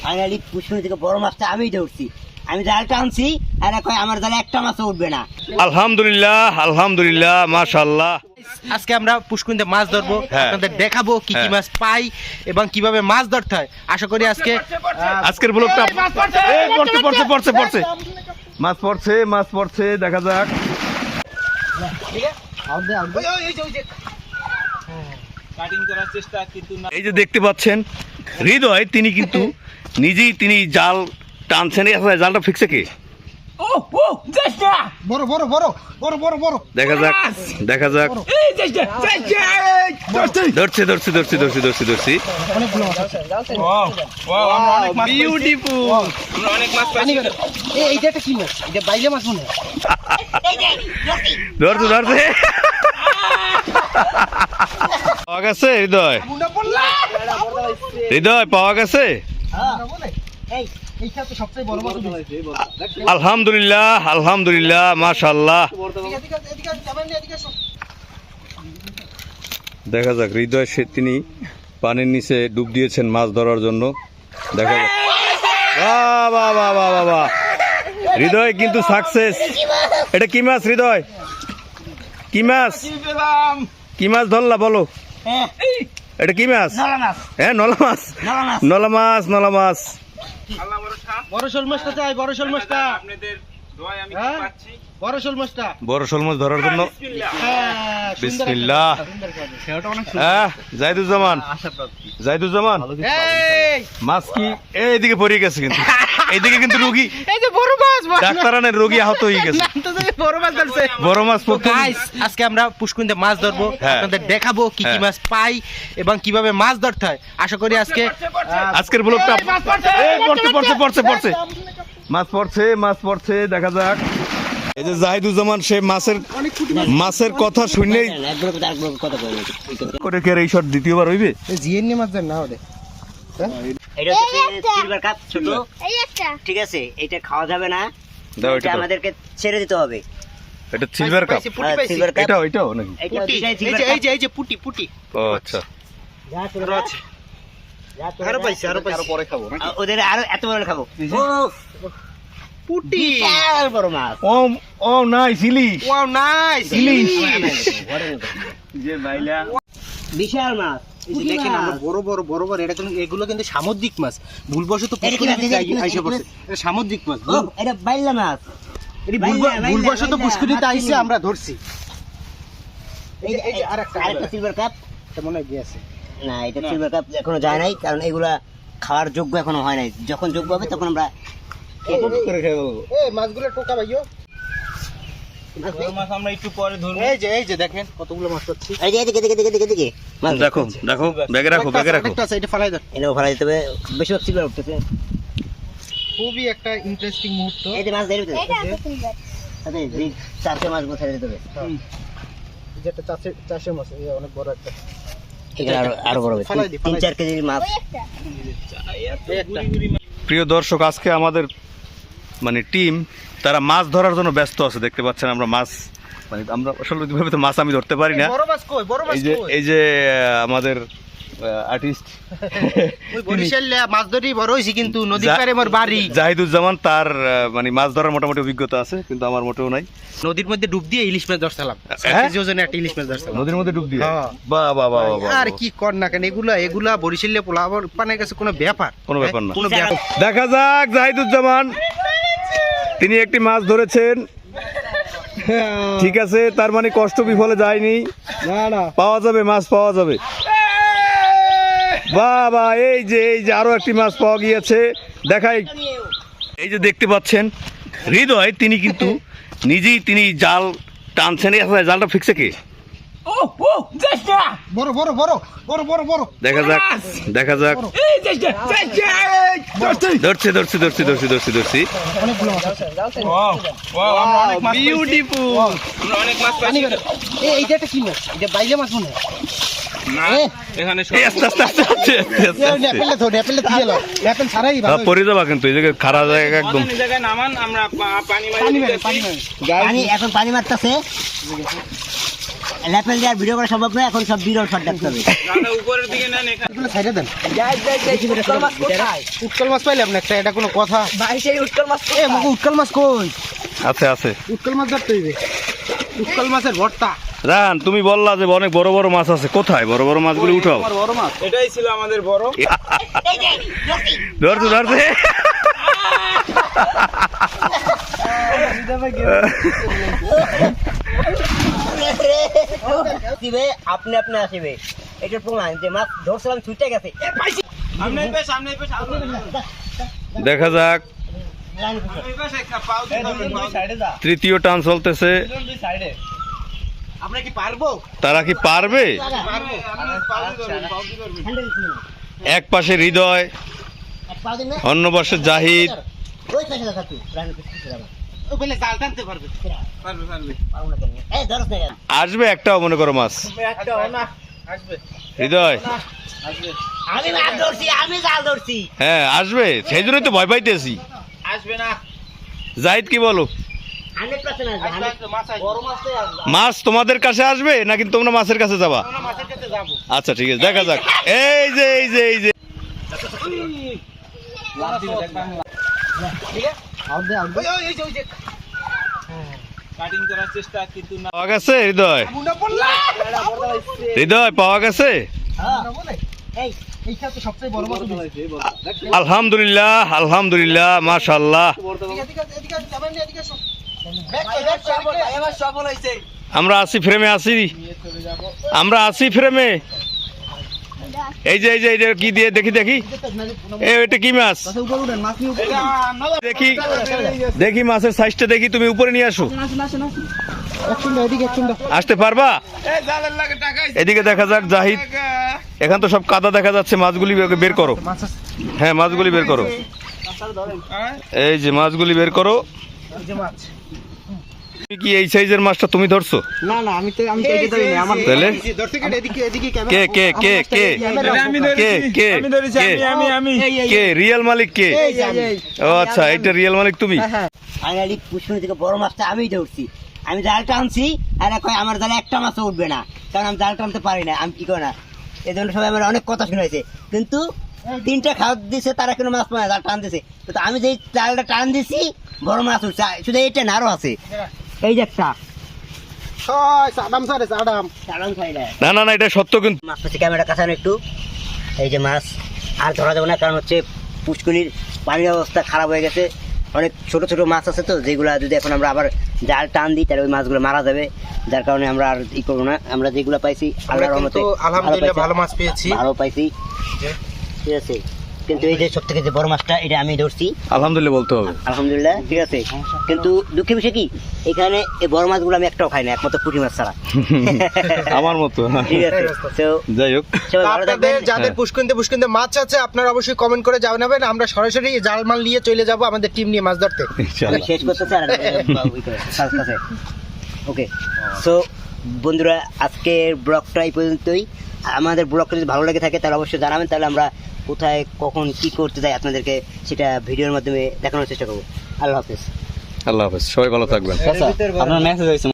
Finally পুষ্করণী থেকে বড় মাছটা আমি ধরছি। আমি জালটা আনছি আর এখন আমার জালে একটা মাছও উঠবে না। আলহামদুলিল্লাহ, আলহামদুলিল্লাহ, মাশাআল্লাহ। আজকে আমরা পুষ্করণীতে মাছ ধরবো, আপনাদের দেখাবো কি কি মাছ পাই এবং কিভাবে মাছ ধরতে হয়। আশা করি আজকের ব্লগটা পড়ছে মাছ পড়ছে, দেখা যাক। এই যে দেখতে পাচ্ছেন হৃদয়, তিনি কিন্তু নিজেই তিনি জাল টানছেন। জালটা ফিক্সে কি দেখা যাক, দেখা যাক। ধরছি ধরছে। পাওয়া গেছে হৃদয়, পাওয়া গেছে। আলহামদুলিল্লাহ, আলহামদুলিল্লাহ, মাশাআল্লাহ। দেখা যাক হৃদয়, তিনি পানির নিচে ডুব দিয়েছেন মাছ ধরার জন্য। দেখা যাক, বাহ, হৃদয় কিন্তু সাকসেস। এটা কি মাছ হৃদয়? কি মাছ? কি মাছ ধরলা বলো? এটা কি মাছ? হ্যাঁ, নলা মাছ। বড় শোল মাছটা চাই, বড় শোল মাছটা। বড় শোল মাছ ধরার জন্য বিসমিল্লাহ। জাহিদুজ্জামান মাছ কি এইদিকে পড়ে গেছে, কিন্তু এইদিকে কিন্তু রোগী, ডাক্তারানের রোগী আহত হয়ে গেছে। বড় মাছ। আজকে আমরা পুষ্করণীতে মাছ ধরবো, আপনাদের দেখাবো কি কি মাছ পাই এবং কিভাবে মাছ ধরতে হয়। আশা করি আজকের ব্লগটা পড়ছে মাছ পড়ছে, দেখা যাক। এই যে জাহিদুজ্জামান, সে মাছের কথা শুনলেই করে কে এই শট দ্বিতীয়বার হইবে। ঠিক আছে, এটা খাওয়া যাবে না, আমাদেরকে ছেড়ে দিতে হবে। এটা সিলভার কাপ, এটাও নাকি? এই যে পুটি। ও আচ্ছা, আরো পাইছি পরে খাবো। ওদের আরো এত বড় খাবো। পুটি, বড় মাছ। ও নাইস, ইলিশ। ওয়াও, নাইস যে বাইলা বিশাল মাছ। দেখেন আমরা বড় এগুলো কিন্তু সামুদ্রিক মাছ। ভুলবশত পুষ্করণীতে আইসা পড়ছে। এটা সামুদ্রিক মাছ, এটা বাইলা মাছ। ভুলবশত পুষ্করণীতে আইসে আমরা ধরছি। এই যে আরেকটা সিলভার কাপ, এটা মনে হয় গিয়েছে না, এটা সিলভার কাপ এখনো যায় নাই, কারণ এগুলা খাওয়ার যোগ্য এখনো হয় নাই। যখন যোগ্য হবে তখন আমরা মাছগুলো টোকা ভাইও। আমরা একটু পরে ধরবো। এই যে দেখেন কতগুলো মাছ পাচ্ছি। এদিকে দেখো, ব্যাগে রাখো। এটা ফালাই দাও, এটাও ফালাই দিতে হবে। বেশিরভাগ সিলভার উঠতেছে। খুবই একটা ইন্টারেস্টিং মুহূর্ত। এই যে মাছ ধরে দিতে হবে, চারটে মাছ ছেড়ে দিতে হবে। যেটা চাষের মাছ, অনেক বড় একটা। আরো বড় হবে, 3-4 কেজির মাছ। প্রিয় দর্শক, আজকে আমাদের টিম তারা মাছ ধরার জন্য ব্যস্ত আছে। দেখতে পাচ্ছেন আমরা মাছ, আমরা আসলে ওইভাবে তো মাছ আমি ধরতে পারি না। এই যে আমাদের আর্টিস্ট মাছ ধরি বড় হয়েছি, কিন্তু নদীর পাড়ে আমার বাড়ি। জাহিদুজ্জামান, তার মাছ ধরার মোটামুটি অভিজ্ঞতা আছে, কিন্তু আমার মোটেও নাই। নদীর মধ্যে ডুব দিয়ে ইলিশ মাছ ধরছিলাম। একটা ইলিশ মাছ ধরছিলাম নদীর মধ্যে ডুব দিয়ে। বাহ, আর কি কর না কেন, এগুলা বরিশালে পোলাওয়ার পানের কাছে কোনো ব্যাপার না। দেখা যাক জাহিদুজ্জামান, তিনি একটি মাছ ধরেছেন। ঠিক আছে, তার কষ্ট বিফলে যায়নি। না, পাওয়া যাবে, মাছ পাওয়া যাবে। বাবা, এই যে আরো একটি মাছ পাওয়া গিয়েছে। দেখাই, এই যে দেখতে পাচ্ছেন হৃদয়, তিনি কিন্তু নিজেই তিনি জাল টানছেন। জালটা ফিক্সে কি দেখা যাক, দেখা যাক। ধরছি পরে যাবা, কিন্তু এই জায়গায় খারাপ জায়গা একদম। এখন পানি মারতেছে। ল্যাপেল দেওয়ার ভিডিও করা সম্ভব নয়, এখন সব বিরল শট দেখতে হবে। এগুলো ছাইড়ে দেন। উটকল মাছ পাইলাম না একটা, এটা কোনো কথা? এ মুখে উটকল মাছ কই? আছে আছে উটকল মাছ ধরতে হইবে, উটকল মাছের ভর্তা। রান, তুমি বললা যে অনেক বড় বড় মাছ আছে, কোথায় বড় বড় মাছগুলি উঠাও। বড় মাছ এটাই ছিল আমাদের বড়। ধরছে ধরছে দিবে আপনি আপনি আসবে, এটার প্রমাণ যে মাছ ধরছিলাম ছুটে গেছে। সামনে পেশ, সামনে পেশ, সামনে দেখা যাক, পেশ, একটা পাও দিতে হবে। তৃতীয় টান চলতেছে। আমরা কি পারবো? তারা কি পারবে? আমি পাও দিতে পারবো, পাও দিতে পারবো। হ্যান্ডেল ছিল না। এক পাশে হৃদয়, এক পা দিন না? অন্য পাশে জাহিদ। ওই পাশে দেখা তুই, রানি পিছনে যাবে। ও বলে জাল টানতে পারবে। পারবে, পারবে। পারবো না কেন? এই ধরছ না কেন? আসবে একটাও মনে করো মাছ। একটা না আসবে। হৃদয়, আমি মাছ ধরছি, আমি জাল ধরছি। হ্যাঁ আসবে, সেই জন্যই তো ভয় পাইতেছি। আসবে না। জাহিদ কি বলো? 100% আসবে। আসবে, মাছ আসবে। বড় মাছটাই আসবে। মাছ তোমাদের কাছে আসবে নাকি তোমরা মাছের কাছে যাবা? আমরা মাছের কাছে যাবো। আচ্ছা ঠিক আছে, দেখা যাক। এই যে এই যে এই যে লাভ দিবে দেখবা। ঠিক আছে? আউট দে। ওই এই যে ওই যে কাটিং করার চেষ্টা কিন্তু না। পাওয়া গেছে হৃদয়? মুন্ডা পড়লা। হৃদয় পাওয়া গেছে? হ্যাঁ। বলে এই এইটা তো সবচেয়ে বড় মাছ হয়েছে। আলহামদুলিল্লাহ আলহামদুলিল্লাহ মাশাআল্লাহ। এদিকে যাবেন না, এদিকে আসো। ব্যাক সফল, এবার সফল হইছে। আমরা আছি ফ্রেমে আছি, আমরা আছি ফ্রেমে। এই যে এই যে এই যে কি দিয়ে দেখি দেখি, এটা কি মাছ? উপর উঠেন, মাছ নিয়ে উপর দেখি দেখি মাছের সাইজটা দেখি, তুমি উপরে নিয়ে আসো। একটুন্ডা, এদিকে একটুন্ডা। আসতে পারবা? এই জালের লাগে টাকা এদিকে দেখা যাক জাহিদ, এখান তো সব কাদা দেখা যাচ্ছে, মাছগুলি বের করো। মাছ আছে। হ্যাঁ মাছগুলি বের করো, এই যে মাছগুলি বের করো। এই যে মাছ। তুমি কি এই সাইজের মাছটা তুমি ধরছো? না না, আমি তো এটা ধরিনি, আমার তাহলে? ধরতে গেলে এদিকে এদিকে কে ক্যামেরা। কে কে কে আমি কে কে আমি ধরেছি, আমি কে রিয়েল মালিক কে? এই যে এই। ও আচ্ছা, এটা রিয়েল মালিক তুমি? হ্যাঁ। ফাইনালি পুষ্করণী থেকে বড় মাছটা আমি ধরছি। আমি জাল টানছি, আর কয় আমার জালে একটা মাছও উঠবে না, কারণ আমি জাল টানতে পারি না, আমি কি করে না। এই জন্য সবাই আমার অনেক কথা শুনেছে, কিন্তু 3টা খাওয়া দিছে, তারা কোনো মাছ পায় না, জাল টান দিছে। তো আমি যেই জালটা টান দিছি, বড় মাছ উঠছে। শুধু এইটা না, আরো আছে। এই যে একটা সাদাম স্যার, সাদাম। চালান খাইলে না না না, এটা সত্য কিন্তু। মাছ পাচ্ছি, ক্যামেরা কাছে আনো একটু। এই যে মাছ আর ধরা যাবে না, কারণ হচ্ছে পুষ্করিণীর পানির অবস্থা খারাপ হয়ে গেছে। অনেক ছোট ছোট মাছ আছে, তো যেগুলা যদি এখন আমরা আবার জাল টান দিই, তাহলে ওই মাছগুলো মারা যাবে। যার কারণে আমরা আর ই করবো না। আমরা যেগুলো পাইছি আল্লাহর রহমতে আলহামদুলিল্লাহ ভালো মাছ পেয়েছি। ভালো পাইছি, ঠিক আছে। কিন্তু এই যে সব থেকে যে বড় মাছটা, এটা আমি ধরছি, আলহামদুলিল্লাহ বলতে হবে। আলহামদুলিল্লাহ, ঠিক আছে। কিন্তু দুঃখের বিষয় কি, এখানে এই বড় মাছগুলো আমি একটাও খাই না, একমাত্র পুঁটি মাছ ছাড়া। আমার মতো। ঠিক আছে, তো যাই হোক, সবাই ভালো আপনাদের থাকবেন। যাদের পুষ্করিণীতে মাছ আছে, আপনারা অবশ্যই কমেন্ট করে জানাবেন। আমরা সরাসরি জাল মাল নিয়ে চলে যাব আমাদের টিম নিয়ে মাছ ধরতে। ইনশাআল্লাহ। শেষ করতেছে আর ওকে। সো বন্ধুরা, আজকের ব্লগটা এই পর্যন্তই। আমাদের ব্লগটা যদি ভালো লেগে থাকে তাহলে অবশ্যই জানাবেন, তাহলে আমরা কোথায় কখন কি করতে যাই আপনাদেরকে সেটা ভিডিওর মাধ্যমে দেখানোর চেষ্টা করবো। আল্লাহ হাফেজ। আল্লাহ হাফেজ, সবাই ভালো থাকবেন। আপনার মেসেজ হয়েছে।